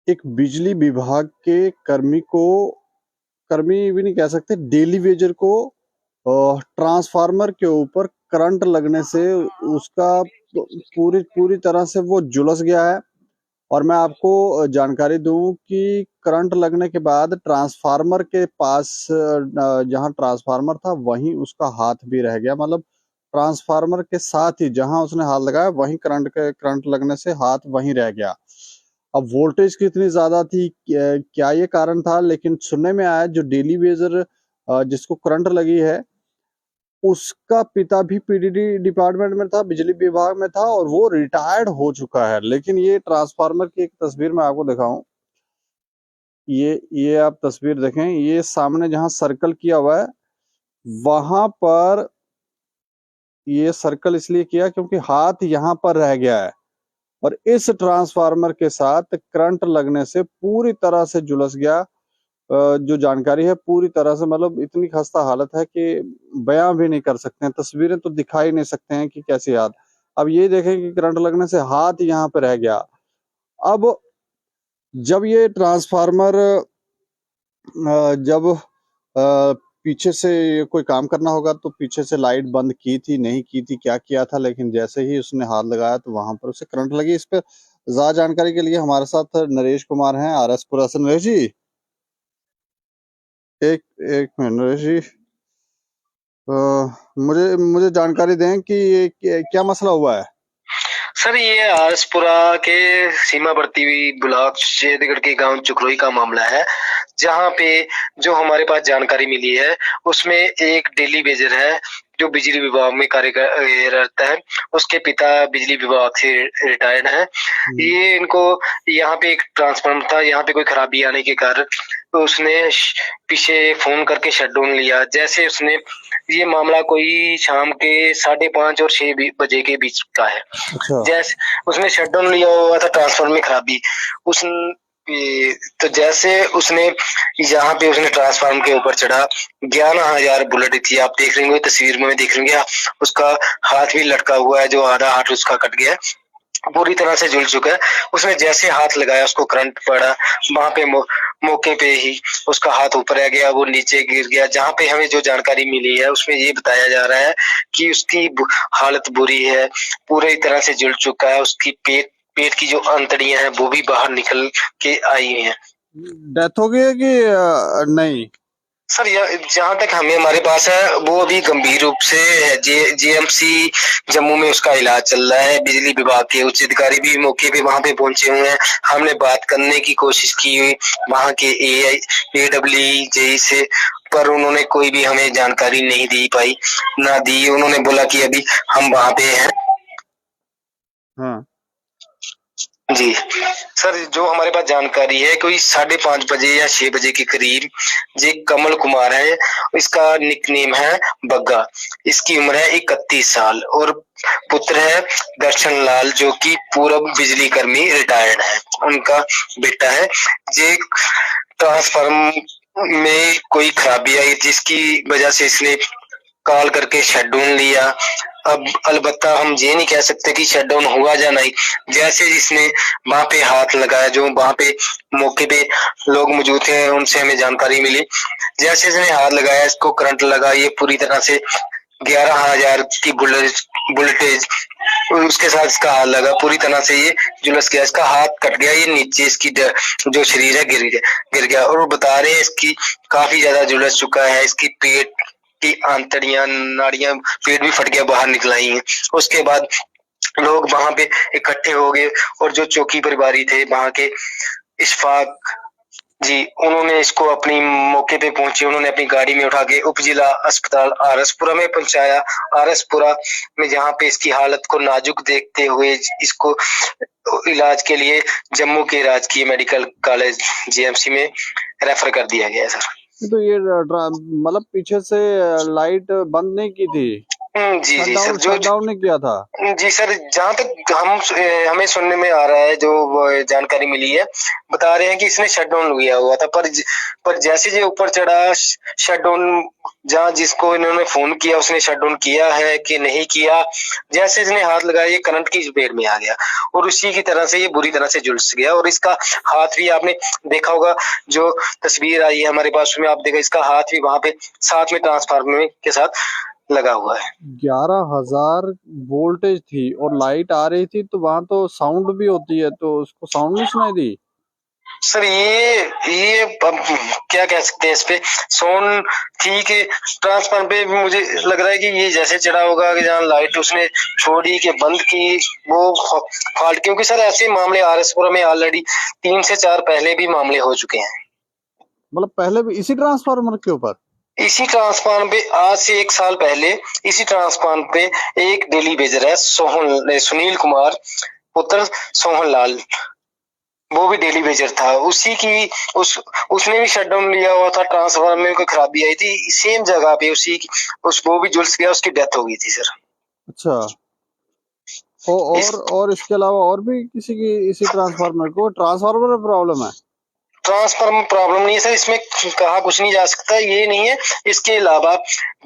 एक बिजली विभाग के कर्मी भी नहीं कह सकते, डेली वेजर को ट्रांसफार्मर के ऊपर करंट लगने से उसका पूरी पूरी तरह से वो झुलस गया है। और मैं आपको जानकारी दूं कि करंट लगने के बाद ट्रांसफार्मर के पास जहां ट्रांसफार्मर था वहीं उसका हाथ भी रह गया। मतलब ट्रांसफार्मर के साथ ही जहां उसने हाथ लगाया वहीं करंट लगने से हाथ वहीं रह गया। अब वोल्टेज कितनी ज्यादा थी, क्या ये कारण था, लेकिन सुनने में आया जो डेली वेजर जिसको करंट लगी है उसका पिता भी पीडीडी डिपार्टमेंट में था, बिजली विभाग में था, और वो रिटायर्ड हो चुका है। लेकिन ये ट्रांसफार्मर की एक तस्वीर मैं आपको दिखाऊं, ये आप तस्वीर देखें, ये सामने जहां सर्कल किया हुआ है वहां पर ये सर्कल इसलिए किया क्योंकि हाथ यहां पर रह गया है। और इस ट्रांसफार्मर के साथ करंट लगने से पूरी तरह से झुलस गया। जो जानकारी है पूरी तरह से, मतलब इतनी खस्ता हालत है कि बयां भी नहीं कर सकते हैं, तस्वीरें तो दिखाई नहीं सकते हैं कि कैसी हालत। अब ये देखें कि करंट लगने से हाथ यहाँ पे रह गया। अब जब ये ट्रांसफार्मर जब पीछे से कोई काम करना होगा तो पीछे से लाइट बंद की थी, नहीं की थी, क्या किया था, लेकिन जैसे ही उसने हाथ लगाया तो वहां पर उसे करंट लगी। इस पर ज्यादा जानकारी के लिए हमारे साथ नरेश कुमार हैं, आरएसपुरा से। नरेश जी, एक एक मिनट नरेश जी, अ, मुझे मुझे जानकारी दें कि ये क्या मसला हुआ है। सर, ये आरएसपुरा के सीमावर्ती ब्लॉक शेरगढ़ के गांव चुकरोई का मामला है, जहां पे जो हमारे पास जानकारी मिली है उसमें एक डेली वेजर है जो बिजली विभाग में कार्यरत है। उसके पिता बिजली विभाग से रिटायर्ड हैं। ये इनको यहाँ पे एक ट्रांसफार्मर था, यहाँ पे कोई खराबी आने के कारण तो उसने पीछे फोन करके शट डाउन लिया। जैसे उसने ये मामला कोई शाम के 5:30 और 6 बजे के बीच का है। अच्छा। जैसे उसने शट डाउन लिया हुआ था, ट्रांसफार्मर में खराबी उस तो जैसे उसने यहाँ पे उसने ट्रांसफार्मर के ऊपर चढ़ा, 11,000 बुलेट थी। आप देख रहे होंगे तस्वीर में देख रहे होंगे, उसका हाथ भी लटका हुआ है, जो आधा हाथ उसका कट गया है, पूरी तरह से झुल चुका है। उसने जैसे हाथ लगाया उसको करंट पड़ा, वहां पे मौके पे ही उसका हाथ ऊपर रह गया, वो नीचे गिर गया। जहाँ पे हमें जो जानकारी मिली है उसमें ये बताया जा रहा है कि उसकी हालत बुरी है, पूरी तरह से झुल चुका है। उसकी पेट पेट की जो अंतड़ियां हैं वो भी बाहर निकल के आई हुई हैं। डेथ हो गई है कि नहीं? सर, जहाँ तक हमारे पास है वो अभी गंभीर रूप से है। जीएमसी जम्मू में उसका इलाज चल रहा है। बिजली विभाग के उच्च अधिकारी भी मौके पे वहां पे पहुंचे हुए हैं। हमने बात करने की कोशिश की हुई वहां के AWJ से, पर उन्होंने कोई भी हमें जानकारी नहीं दी। उन्होंने बोला कि अभी हम वहां पे हैं। हाँ। जी सर, जो हमारे पास जानकारी है कोई 5:30 बजे या 6 बजे के करीब जी कमल कुमार है, इसका निकनेम है बग्गा। इसकी उम्र है 31 साल और पुत्र है दर्शन लाल, जो कि पूर्व बिजली कर्मी रिटायर्ड है। उनका बेटा है। जे ट्रांसफार्मर में कोई खराबी आई जिसकी वजह से इसने कॉल करके शट डाउन लिया। अब अलबत्ता हम ये नहीं कह सकते कि शट डाउन हुआ या नहीं। जैसे जिसने वहां पे हाथ लगाया, जो वहां पे मौके पे लोग मौजूद थे उनसे हमें जानकारी मिली, जैसे इसने हाथ लगाया इसको करंट लगा। ये पूरी तरह से 11,000 की बुलेटेज उसके साथ इसका हाथ लगा, पूरी तरह से ये झुलस गया, इसका हाथ कट गया, ये नीचे इसकी जो शरीर है गिर गया। और वो बता रहे हैं इसकी काफी ज्यादा झुलस चुका है, इसकी पेट की आंतड़ियां नाड़ियां, पेट भी फट गया, बाहर निकल आई हैं। उसके बाद लोग वहां पे इकट्ठे हो गए और जो चौकी प्रभारी थे वहां के इशफाक जी, उन्होंने इसको अपनी मौके पे पहुंचे, उन्होंने अपनी गाड़ी में उठा के उप जिला अस्पताल आरएसपुरा में पहुंचाया। आरएसपुरा में जहाँ पे इसकी हालत को नाजुक देखते हुए इसको इलाज के लिए जम्मू के राजकीय मेडिकल कॉलेज जीएमसी में रेफर कर दिया गया है। सर, तो ये मतलब पीछे से लाइट बंद नहीं की थी? जी जी सर, शट डाउन नहीं किया था? जी सर, जहाँ तक हमें सुनने में आ रहा है, जो जानकारी मिली है, बता रहे हैं कि इसने शट डाउन किया हुआ था, पर जैसे जो ऊपर चढ़ा शट डाउन जहाँ जिसको इन्होंने फोन किया उसने शट डाउन किया है कि नहीं किया, जैसे इसने हाथ लगाया ये करंट की चपेट में आ गया और उसी की तरह से ये बुरी तरह से झुलस गया। और इसका हाथ भी आपने देखा होगा, जो तस्वीर आई है हमारे पास में, आप देखा इसका हाथ भी वहां पे साथ में ट्रांसफार्मर के साथ लगा हुआ है। 11,000 वोल्टेज थी और लाइट आ रही थी, तो वहां तो साउंड भी होती है, तो उसको साउंड नहीं सुनाई दी? सर ये अब क्या कह सकते हैं इस पे, सोन ठीक है। ट्रांसफार्मर पे भी मुझे लग रहा है कि ये जैसे चढ़ा होगा कि जहाँ लाइट उसने छोड़ी कि बंद की वो फॉल्ट, क्योंकि सर ऐसे मामले आरएसपुर में ऑलरेडी 3 से 4 पहले भी मामले हो चुके हैं। मतलब पहले भी इसी ट्रांसफार्मर के ऊपर? इसी ट्रांसफार्मर पे आज से 1 साल पहले इसी ट्रांसफार्मर पे एक डेली बेजर है सुनील कुमार पुत्र सोहन लाल, वो भी डेली वेजर था, उसी की उसने भी शटडाउन लिया हुआ था, ट्रांसफार्मर में कोई खराबी आई थी सेम जगह पे, उसी की वो भी झुलस गया, उसकी डेथ हो गई थी सर। अच्छा। और इसके अलावा और भी किसी की इसी ट्रांसफार्मर में प्रॉब्लम है? ट्रांसफार्मर प्रॉब्लम नहीं है सर, इसमें कहा कुछ नहीं जा सकता, ये नहीं है। इसके अलावा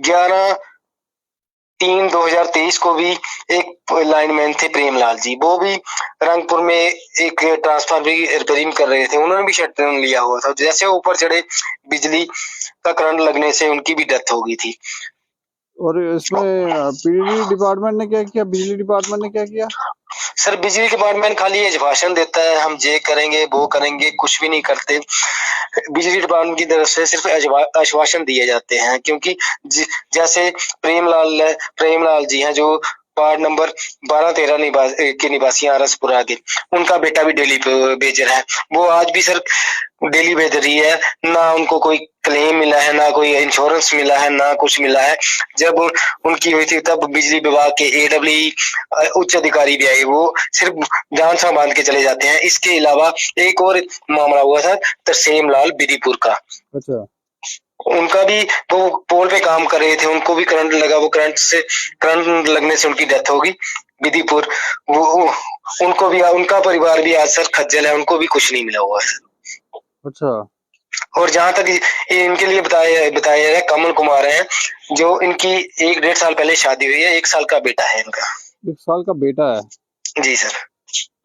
11/3/2023 को भी एक लाइनमैन थे प्रेमलाल जी, वो भी रंगपुर में एक ट्रांसफार्मर रिपेयरिंग कर रहे थे, उन्होंने भी शटडाउन लिया हुआ था। जैसे ऊपर चढ़े बिजली का करंट लगने से उनकी भी डेथ हो गई थी। और इसमें पीडब्ल्यूडी डिपार्टमेंट ने क्या किया, बिजली डिपार्टमेंट ने क्या किया? सर बिजली डिपार्टमेंट खाली भाषण देता है, हम ये करेंगे वो करेंगे, कुछ भी नहीं करते। बिजली डिपार्टमेंट की तरफ से सिर्फ आश्वासन दिए जाते हैं, क्योंकि जैसे प्रेमलाल जी हैं जो वार्ड नंबर 12-13 के निवासी आरसपुरा के, उनका बेटा भी डेली बेजर है, वो आज भी सर डेली बेजर ही है, ना उनको कोई क्लेम मिला है, ना कोई इंश्योरेंस मिला है, ना कुछ मिला है। जब उनकी हुई थी तब बिजली विभाग के AWE उच्च अधिकारी भी आए, वो सिर्फ जान सा बांध के चले जाते हैं। इसके अलावा एक और मामला हुआ था तरसेम लाल बिदीपुर का। अच्छा। उनका भी वो पोल पे काम कर रहे थे, उनको भी करंट लगा, वो करंट लगने से उनकी डेथ होगी बिदीपुर। वो उनको भी, उनका परिवार भी आज सर खज्जल है, उनको भी कुछ नहीं मिला हुआ है। अच्छा। और जहां तक इनके लिए बताया जा रहा है, कमल कुमार हैं, जो इनकी 1-1.5 साल पहले शादी हुई है, 1 साल का बेटा है इनका। 1 साल का बेटा है? जी सर।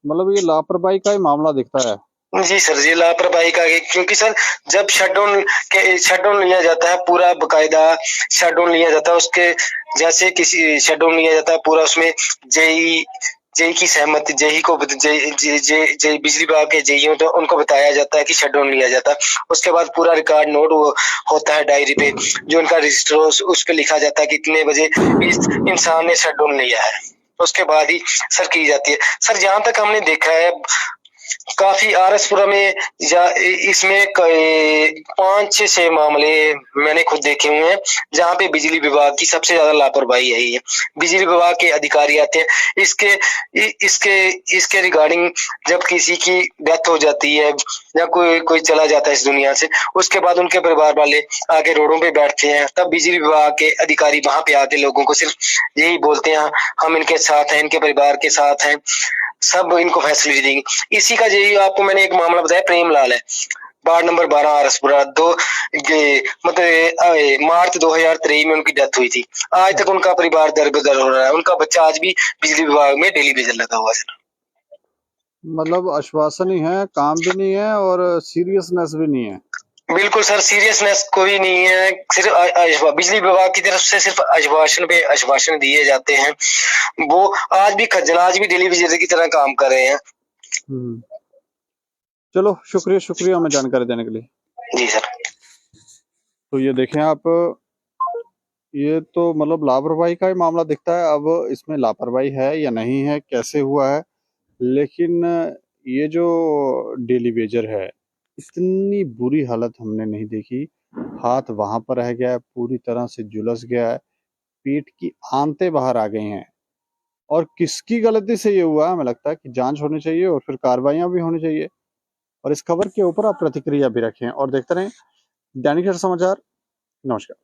मतलब ये लापरवाही का ही मामला दिखता है। जी सर, जी लापरवाही का, क्योंकि सर जब शटडाउन लिया जाता है पूरा बकायदा शटडाउन लिया जाता है, उसके जैसे किसी शटडाउन लिया जाता है पूरा, उसमें जेई की सहमति, जेई को जे बिजली विभाग के जेई तो उनको बताया जाता है कि शटडाउन लिया जाता है। उसके बाद पूरा रिकॉर्ड नोट होता है डायरी पे, जो उनका रजिस्टर उस पे लिखा जाता है कि कितने बजे इस इंसान ने शटडाउन लिया है, उसके बाद ही सर की जाती है। सर जहां तक हमने देखा है काफी आरएसपुरा में या इसमें 5-6 मामले मैंने खुद देखे हुए हैं, जहाँ पे बिजली विभाग की सबसे ज्यादा लापरवाही है। बिजली विभाग के अधिकारी आते हैं, इसके रिगार्डिंग जब किसी की डेथ हो जाती है या कोई चला जाता है इस दुनिया से, उसके बाद उनके परिवार वाले आके रोडों पे बैठते हैं, तब बिजली विभाग के अधिकारी वहां पे आके लोगों को सिर्फ यही बोलते हैं, हम इनके साथ हैं, इनके परिवार के साथ हैं, सब इनको फैसिलिटी देंगे। इसी का यही आपको मैंने एक मामला बताया, प्रेमलाल है, वार्ड नंबर 12 आरएसपुरा, मतलब मार्च 2023 में उनकी डेथ हुई थी। आज तक उनका परिवार दर बदर हो रहा है, उनका बच्चा आज भी बिजली विभाग में डेली बेजर लगा हुआ है। मतलब आश्वासन ही है, काम भी नहीं है और सीरियसनेस भी नहीं है। बिल्कुल सर, सीरियसनेस कोई नहीं है, सिर्फ बिजली विभाग की तरफ से सिर्फ आश्वासन पे आश्वासन दिए जाते हैं। वो आज भी खज्जल, आज भी डेली बेजर की तरह काम कर रहे हैं। चलो, शुक्रिया हमें जानकारी देने के लिए। जी सर। तो ये देखें आप, ये तो मतलब लापरवाही का ही मामला दिखता है। अब इसमें लापरवाही है या नहीं है, कैसे हुआ है, लेकिन ये जो डेली वेजर है, इतनी बुरी हालत हमने नहीं देखी। हाथ वहां पर रह गया है, पूरी तरह से झुलस गया है, पेट की आंतें बाहर आ गई हैं। और किसकी गलती से ये हुआ, हमें लगता है कि जांच होनी चाहिए और फिर कार्रवाइयां भी होनी चाहिए। और इस खबर के ऊपर आप प्रतिक्रिया भी रखें और देखते रहें दैनिक समाचार। नमस्कार।